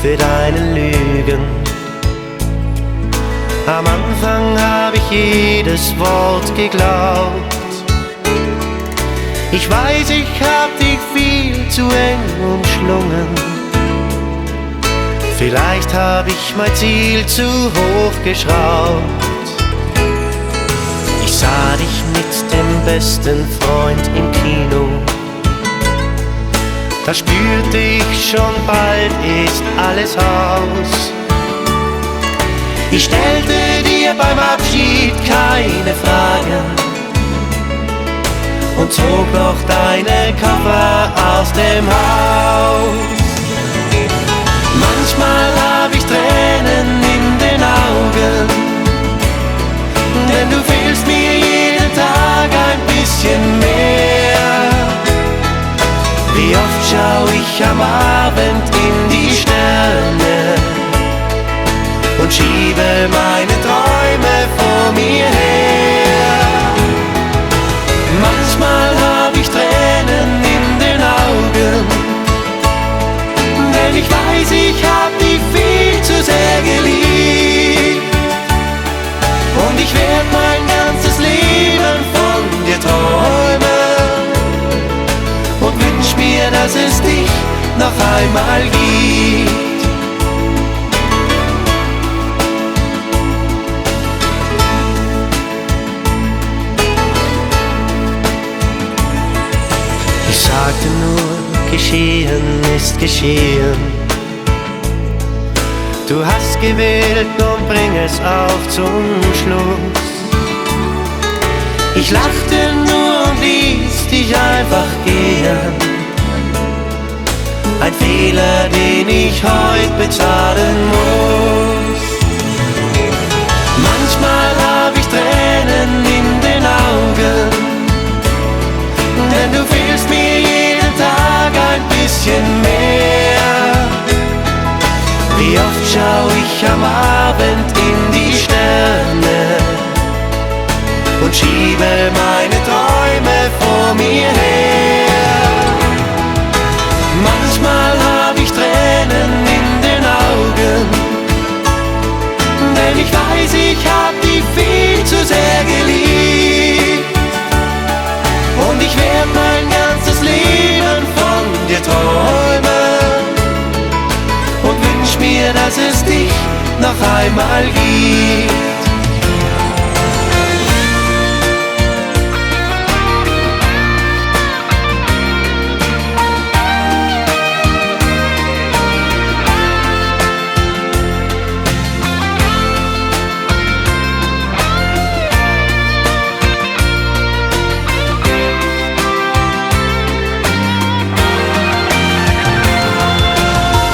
für deine Lügen. Am Anfang hab ich jedes Wort geglaubt. Ich weiß, ich hab dich viel zu eng umschlungen. Vielleicht hab ich mein Ziel zu hoch geschraubt. Ich sah dich mit dem besten Freund im Kino. Da spürte ich schon, bald ist alles aus. Ich stellte dir beim Abschied keine Fragen und zog noch deine Koffer aus dem Haus. Manchmal hab ich Tränen in den Augen, denn du fehlst mir jeden Tag ein bisschen mehr. Wie oft schau ich am Abend in die Sterne und schiebe meine Träume vor mir her. Manchmal hab ich Tränen in den Augen, denn ich weiß, ich hab dich viel zu sehr geliebt. Und ich werd mein ganzes Leben von dir träumen und wünsch mir, dass es dich noch einmal gibt. Ich sagte nur, geschehen ist geschehen. Du hast gewählt, nun bring es auf zum Schluss. Ich lachte nur und ließ dich einfach gehen. Ein Fehler, den ich heut bezahlen muss. Manchmal hab ich Tränen in den Augen, denn du fehlst mir jeden Tag ein bisschen mehr. Wie oft schau ich am Abend in die Sterne und schiebe meine Träume vor mir her. Manchmal hab ich Tränen in den Augen, denn ich weiß, ich hab dich viel zu sehr geliebt. Und ich werd mein ganzes Leben von dir träumen und wünsch mir, dass es dich noch einmal gibt.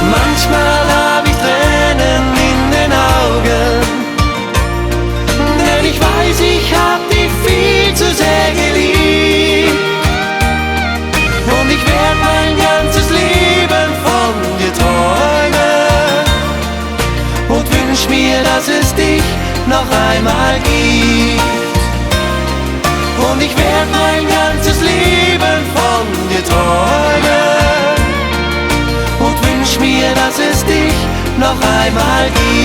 Manchmal hab ich Tränen in den Augen, denn ich weiß, ich hab dich viel zu sehr geliebt. Und ich werd mein ganzes Leben von dir träumen und wünsch mir, dass es dich noch einmal gibt. Und ich werd mein ganzes Leben von dir träumen und wünsch mir, dass es dich noch einmal gibt.